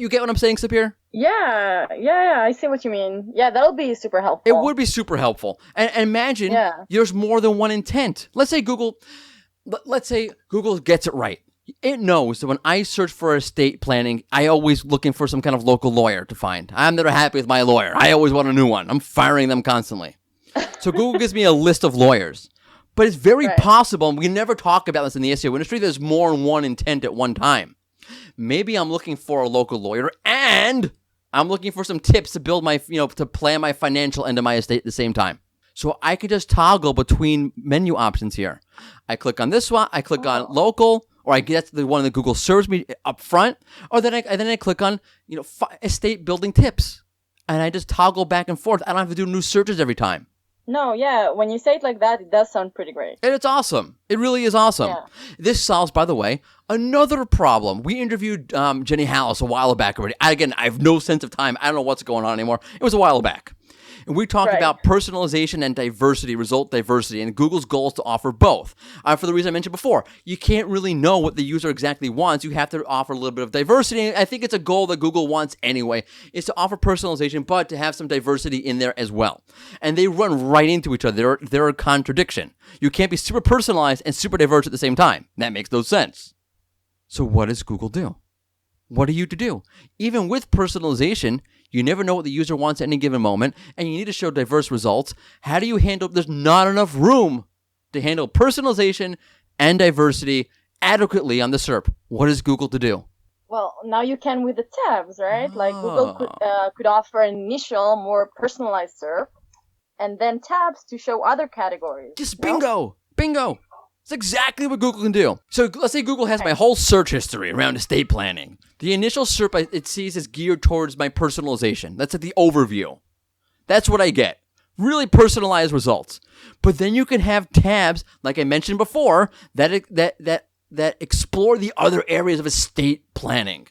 [SPEAKER 1] get what I'm saying, Sapir?
[SPEAKER 2] Yeah, I see what you mean. Yeah, that'll be super helpful.
[SPEAKER 1] It would be super helpful. And imagine there's more than one intent. Let's say Google gets it right. It knows that when I search for estate planning, I always looking for some kind of local lawyer to find. I'm never happy with my lawyer. I always want a new one. I'm firing them constantly. So Google gives me a list of lawyers. But it's very possible, and we never talk about this in the SEO industry, there's more than one intent at one time. Maybe I'm looking for a local lawyer, and I'm looking for some tips to build my, to plan my financial end of my estate at the same time. So I could just toggle between menu options here. I click on this one, I click on local, or I get the one that Google serves me up front, or then I click on, estate building tips. And I just toggle back and forth. I don't have to do new searches every time.
[SPEAKER 2] No, yeah. When you say it like that, it does sound pretty great.
[SPEAKER 1] And it's awesome. It really is awesome. Yeah. This solves, by the way, another problem. We interviewed Jenny Hallis a while back already. I have no sense of time. I don't know what's going on anymore. It was a while back. And we talked about personalization and diversity, result diversity, and Google's goal is to offer both. For the reason I mentioned before, you can't really know what the user exactly wants. You have to offer a little bit of diversity. I think it's a goal that Google wants anyway, is to offer personalization, but to have some diversity in there as well. And they run right into each other. They're a contradiction. You can't be super personalized and super diverse at the same time. That makes no sense. So what does Google do? What are you to do? Even with personalization, you never know what the user wants at any given moment, and you need to show diverse results. How do you handle, there's not enough room to handle personalization and diversity adequately on the SERP. What is Google to do?
[SPEAKER 2] Well, now you can with the tabs, right? Like Google could offer an initial, more personalized SERP, and then tabs to show other categories.
[SPEAKER 1] Just bingo! Bingo! That's exactly what Google can do. So let's say Google has my whole search history around estate planning. The initial SERP it sees is geared towards my personalization. That's at the overview. That's what I get. Really personalized results. But then you can have tabs, like I mentioned before, that explore the other areas of estate planning.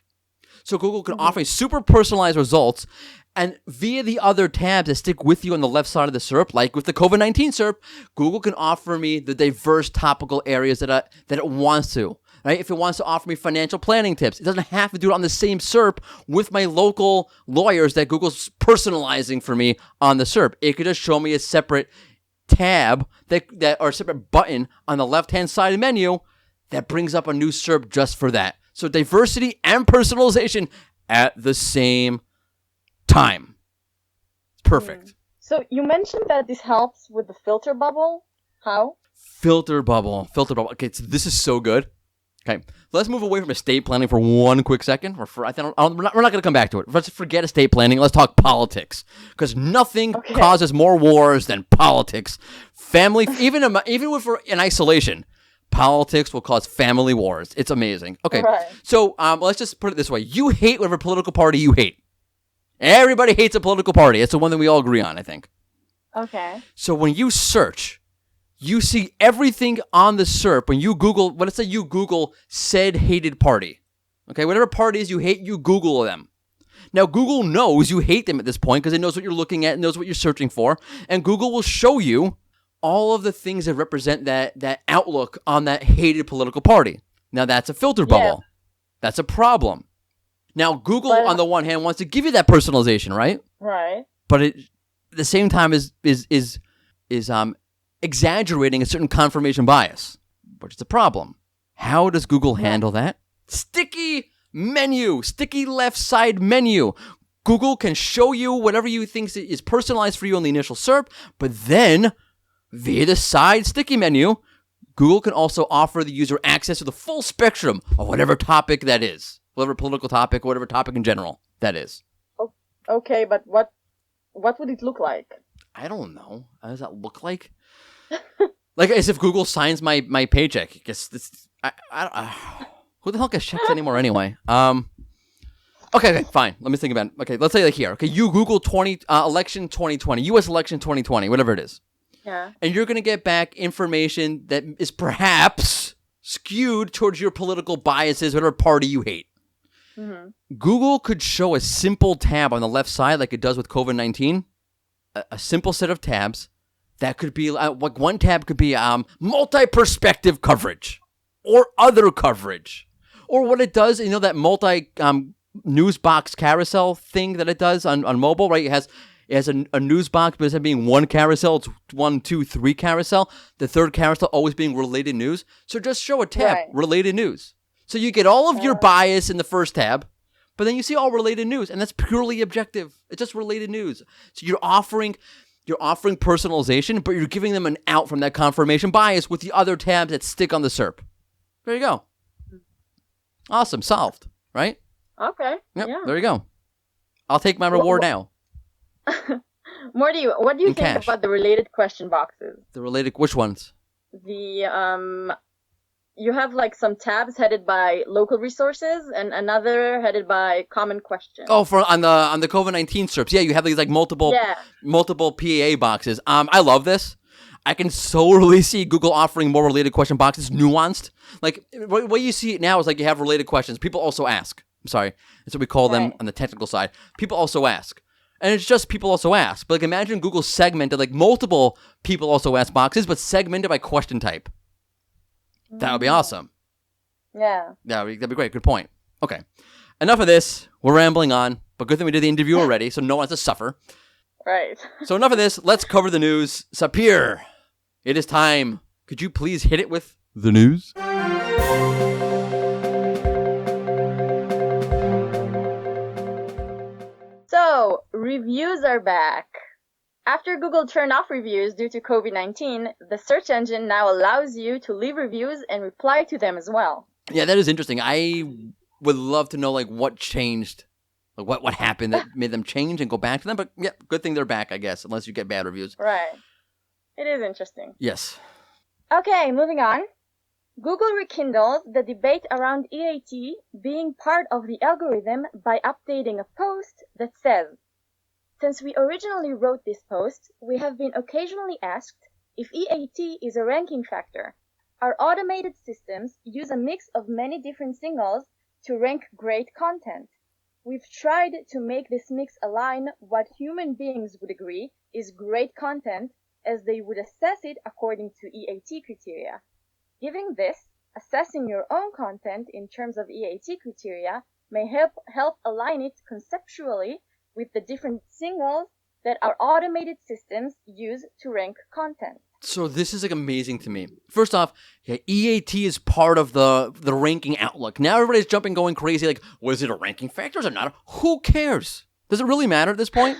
[SPEAKER 1] So Google can offer super personalized results, and via the other tabs that stick with you on the left side of the SERP, like with the COVID-19 SERP, Google can offer me the diverse topical areas that it wants to. Right? If it wants to offer me financial planning tips, it doesn't have to do it on the same SERP with my local lawyers that Google's personalizing for me on the SERP. It could just show me a separate tab or a separate button on the left-hand side of the menu that brings up a new SERP just for that. So diversity and personalization at the same time. It's perfect.
[SPEAKER 2] So you mentioned that this helps with the filter bubble. How?
[SPEAKER 1] Filter bubble. Okay, so this is so good. Okay, let's move away from estate planning for one quick second. We're not going to come back to it. Let's forget estate planning. Let's talk politics, because nothing causes more wars than politics. Family, even if we're in isolation, politics will cause family wars. It's amazing. Okay, so let's just put it this way: you hate whatever political party you hate. Everybody hates a political party. It's the one that we all agree on, I think.
[SPEAKER 2] Okay.
[SPEAKER 1] So when you search, you see everything on the SERP. When you Google, let's say you Google said hated party. Okay, whatever parties you hate, you Google them. Now, Google knows you hate them at this point because it knows what you're looking at and knows what you're searching for. And Google will show you all of the things that represent that outlook on that hated political party. Now, that's a filter bubble. That's a problem. Now, Google, on the one hand, wants to give you that personalization, right?
[SPEAKER 2] Right.
[SPEAKER 1] But it, at the same time, is exaggerating a certain confirmation bias, which is a problem. How does Google handle that? Sticky menu, sticky left side menu. Google can show you whatever you think is personalized for you on the initial SERP, but then via the side sticky menu, Google can also offer the user access to the full spectrum of whatever topic that is. Whatever political topic, whatever topic in general that is.
[SPEAKER 2] Okay, but what would it look like?
[SPEAKER 1] I don't know. How does that look like? Like as if Google signs my paycheck. I guess this. Who the hell gets checks anymore anyway? Okay, fine. Let me think about it. Okay, let's say like here. Okay, you Google election 2020, U.S. election 2020, whatever it is.
[SPEAKER 2] Yeah. And
[SPEAKER 1] you're gonna get back information that is perhaps skewed towards your political biases, whatever party you hate. Mm-hmm. Google could show a simple tab on the left side like it does with COVID-19, a simple set of tabs that could be, like one tab could be multi-perspective coverage or other coverage. Or what it does, that news box carousel thing that it does on mobile, right? It has a news box, but instead of being one carousel, it's 1, 2, 3 carousel. The third carousel always being related news. So just show a tab, related news. So you get all of your bias in the first tab, but then you see all related news, and that's purely objective. It's just related news. So you're offering personalization, but you're giving them an out from that confirmation bias with the other tabs that stick on the SERP. There you go. Awesome. Solved. Right?
[SPEAKER 2] Okay.
[SPEAKER 1] Yep.
[SPEAKER 2] Yeah.
[SPEAKER 1] There you go. I'll take my reward now.
[SPEAKER 2] Mordy, what do you
[SPEAKER 1] In
[SPEAKER 2] think
[SPEAKER 1] cash.
[SPEAKER 2] about the related question boxes?
[SPEAKER 1] Which ones?
[SPEAKER 2] You have like some tabs headed by local resources and another headed by common questions.
[SPEAKER 1] Oh, on the COVID-19 SERPs. Yeah, you have these like multiple PAA boxes. I love this. I can so really see Google offering more related question boxes, nuanced. Like what you see now is like you have related questions. People also ask. I'm sorry, that's what we call them on the technical side. People also ask, and it's just people also ask. But like imagine Google segmented like multiple people also ask boxes, but segmented by question type. That would be awesome.
[SPEAKER 2] Yeah.
[SPEAKER 1] That'd be great. Good point. Okay, enough of this. We're rambling on, but good thing we did the interview already, so no one has to suffer.
[SPEAKER 2] Right.
[SPEAKER 1] So enough of this. Let's cover the news. Sapir, it is time. Could you please hit it with the news?
[SPEAKER 2] So, reviews are back. After Google turned off reviews due to COVID-19, the search engine now allows you to leave reviews and reply to them as well.
[SPEAKER 1] Yeah, that is interesting. I would love to know like what changed, like what happened that made them change and go back to them. But yeah, good thing they're back, I guess, unless you get bad reviews.
[SPEAKER 2] Right. It is interesting.
[SPEAKER 1] Yes.
[SPEAKER 2] Okay, moving on. Google rekindles the debate around EAT being part of the algorithm by updating a post that says, "Since we originally wrote this post, we have been occasionally asked if EAT is a ranking factor. Our automated systems use a mix of many different signals to rank great content. We've tried to make this mix align what human beings would agree is great content as they would assess it according to EAT criteria. Given this, assessing your own content in terms of EAT criteria may help align it conceptually with the different signals that our automated systems use to rank content."
[SPEAKER 1] So this is like amazing to me. First off, yeah, EAT is part of the ranking outlook. Now everybody's going crazy. Like, was it a ranking factor? Is it not? Who cares? Does it really matter at this point?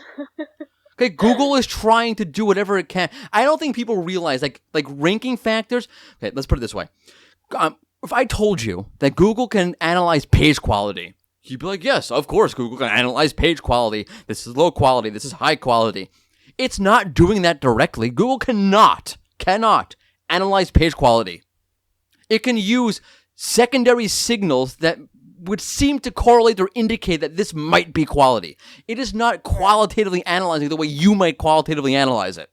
[SPEAKER 1] Okay, Google is trying to do whatever it can. I don't think people realize like ranking factors. Okay, let's put it this way. If I told you that Google can analyze page quality, you'd be like, yes, of course, Google can analyze page quality. This is low quality. This is high quality. It's not doing that directly. Google cannot analyze page quality. It can use secondary signals that would seem to correlate or indicate that this might be quality. It is not qualitatively analyzing the way you might qualitatively analyze it.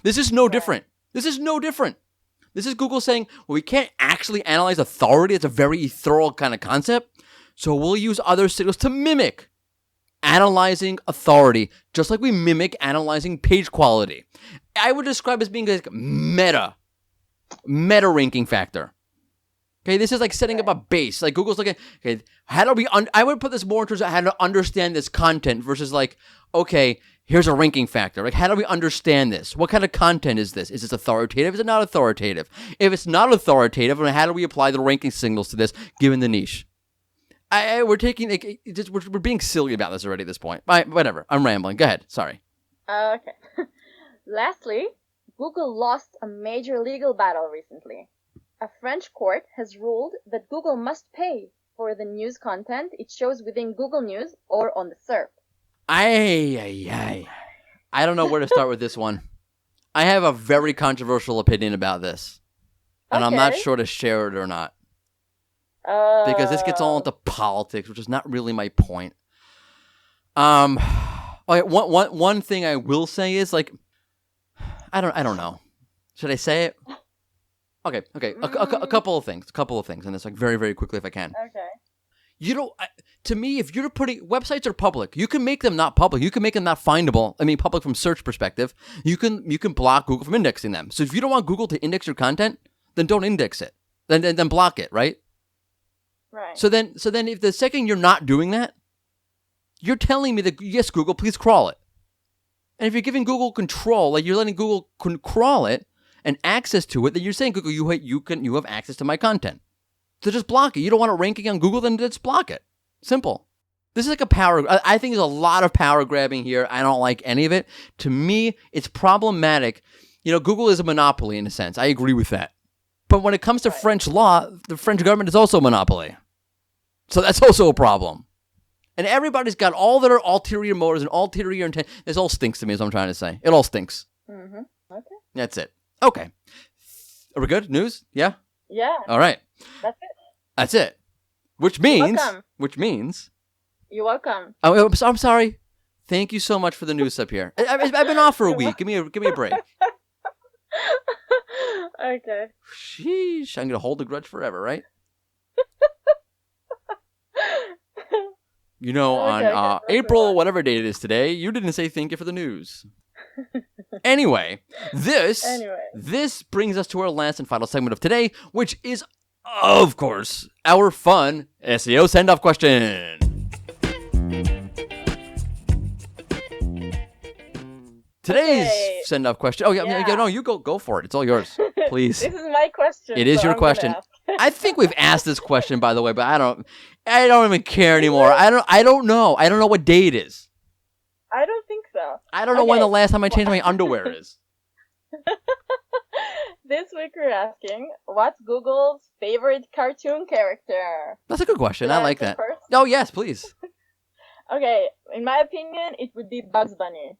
[SPEAKER 1] This is no different. This is no different. This is Google saying, well, we can't actually analyze authority. It's a very ethereal kind of concept. So we'll use other signals to mimic analyzing authority, just like we mimic analyzing page quality. I would describe it as being like meta ranking factor. Okay, this is like setting up a base. Like Google's looking, okay, how do we, I would put this more in terms of how to understand this content versus like, okay, here's a ranking factor. Like, how do we understand this? What kind of content is this? Is this authoritative? Is it not authoritative? If it's not authoritative, then how do we apply the ranking signals to this given the niche? We're taking, like, we're being silly about this already at this point. Whatever, I'm rambling. Go ahead, sorry.
[SPEAKER 2] Okay. Lastly, Google lost a major legal battle recently. A French court has ruled that Google must pay for the news content it shows within Google News or on the SERP.
[SPEAKER 1] I don't know where to start with this one. I have a very controversial opinion about this. And I'm not sure to share it or not. Because this gets all into politics, which is not really my point. Okay, one thing I will say is like, I don't know. Should I say it? Okay. A couple of things, and it's like very, very quickly if I can.
[SPEAKER 2] Okay.
[SPEAKER 1] You know, to me, if you're putting websites are public, you can make them not public. You can make them not findable. I mean, public from search perspective. You can block Google from indexing them. So if you don't want Google to index your content, then don't index it. Then block it, right?
[SPEAKER 2] Right.
[SPEAKER 1] So then, if the second you're not doing that, you're telling me that yes, Google, please crawl it. And if you're giving Google control, like you're letting Google crawl it and access to it, then you're saying Google, you have access to my content. So just block it. You don't want it ranking on Google, then just block it. Simple. This is like a power. I think there's a lot of power grabbing here. I don't like any of it. To me, it's problematic. Google is a monopoly in a sense. I agree with that. But when it comes to French law, the French government is also a monopoly. So that's also a problem. And everybody's got all their ulterior motives and ulterior intent. This all stinks to me, is what I'm trying to say. It all stinks.
[SPEAKER 2] Mm-hmm. Okay.
[SPEAKER 1] That's it. Okay. Are we good? News? Yeah?
[SPEAKER 2] Yeah.
[SPEAKER 1] All right.
[SPEAKER 2] That's it.
[SPEAKER 1] Which means...
[SPEAKER 2] You're welcome.
[SPEAKER 1] Oh, I'm sorry. Thank you so much for the news, Sapir. I've been off for a week. Give me a break.
[SPEAKER 2] Okay.
[SPEAKER 1] Sheesh. I'm going to hold the grudge forever, right? On April, whatever date it is today, you didn't say thank you for the news. Anyway, this brings us to our last and final segment of today, which is, of course, our fun SEO send-off question. Today's send-off question. Oh, yeah. No, you go for it. It's all yours. Please.
[SPEAKER 2] This is my question.
[SPEAKER 1] It is your question. I think we've asked this question, by the way, but I don't even care anymore. I don't know. I don't know what day it is.
[SPEAKER 2] I don't think so.
[SPEAKER 1] I don't know when the last time I changed my underwear is.
[SPEAKER 2] This week we're asking, what's Google's favorite cartoon character?
[SPEAKER 1] That's a good question.
[SPEAKER 2] Should
[SPEAKER 1] I like that.
[SPEAKER 2] First?
[SPEAKER 1] Oh, yes, please.
[SPEAKER 2] Okay, in my opinion, it would be Bugs Bunny.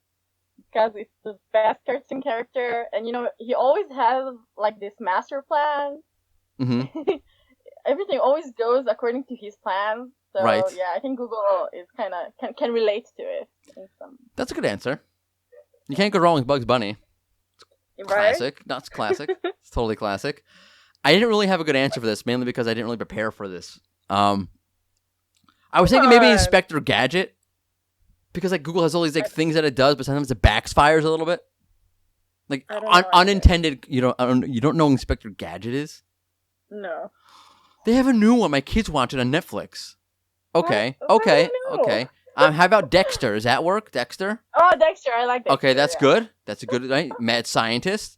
[SPEAKER 2] Because it's the best cartoon character, and he always has like this master plan.
[SPEAKER 1] Mm-hmm.
[SPEAKER 2] Everything always goes according to his plans. So
[SPEAKER 1] right.
[SPEAKER 2] Yeah, I think Google is kind of can relate to it.
[SPEAKER 1] That's a good answer. You can't go wrong with Bugs Bunny. It's classic. Right? Not classic. It's totally classic. I didn't really have a good answer for this, mainly because I didn't really prepare for this. I was thinking maybe Inspector Gadget. Because Google has all these things that it does, but sometimes it backfires a little bit. Unintended. You don't know who Inspector Gadget is?
[SPEAKER 2] No.
[SPEAKER 1] They have a new one. My kids watch it on Netflix. Okay. How about Dexter? Does that work? Dexter?
[SPEAKER 2] Oh, Dexter. I like Dexter.
[SPEAKER 1] Okay, that's good. That's a good right? Mad scientist.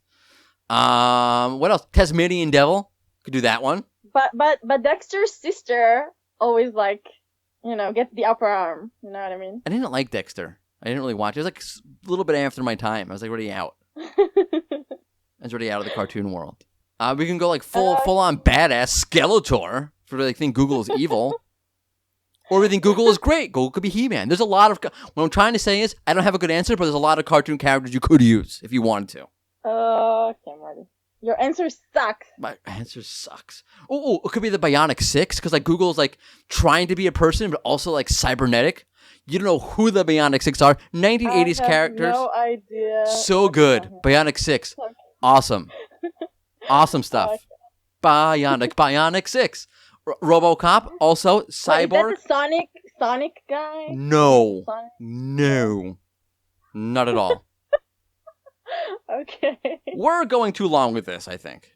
[SPEAKER 1] What else? Tasmanian Devil. Could do that one.
[SPEAKER 2] But Dexter's sister always get the upper arm. You know what I mean?
[SPEAKER 1] I didn't like Dexter. I didn't really watch it. It was a little bit after my time. I was already out. I was already out of the cartoon world. We can go full on badass Skeletor for think Google is evil. Or we think Google is great. Google could be He-Man. There's a lot of... What I'm trying to say is, I don't have a good answer, but there's a lot of cartoon characters you could use if you wanted to.
[SPEAKER 2] Okay, Marty. Your answer sucks.
[SPEAKER 1] My answer sucks. Oh, it could be the Bionic 6, because Google's trying to be a person, but also cybernetic. You don't know who the Bionic 6 are. 1980s characters.
[SPEAKER 2] No idea.
[SPEAKER 1] So good. Bionic 6. Okay. Awesome. Awesome stuff. Okay. Bionic 6. RoboCop, also Cyborg.
[SPEAKER 2] Is that the Sonic guy?
[SPEAKER 1] No. No. Not at all.
[SPEAKER 2] Okay.
[SPEAKER 1] We're going too long with this, I think.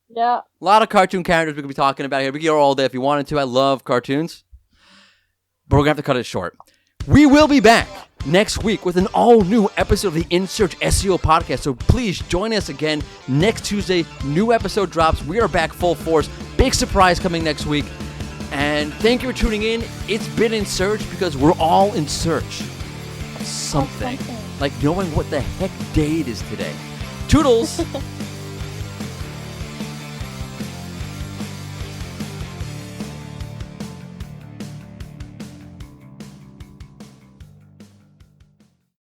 [SPEAKER 2] Yeah.
[SPEAKER 1] A lot of cartoon characters we could be talking about here. We could go all day if you wanted to. I love cartoons. But we're going to have to cut it short. We will be back next week with an all-new episode of the In Search SEO podcast. So please join us again next Tuesday. New episode drops. We are back full force. Big surprise coming next week. And thank you for tuning in. It's been In Search because we're all in search of something. Like knowing what the heck day it is today. Toodles!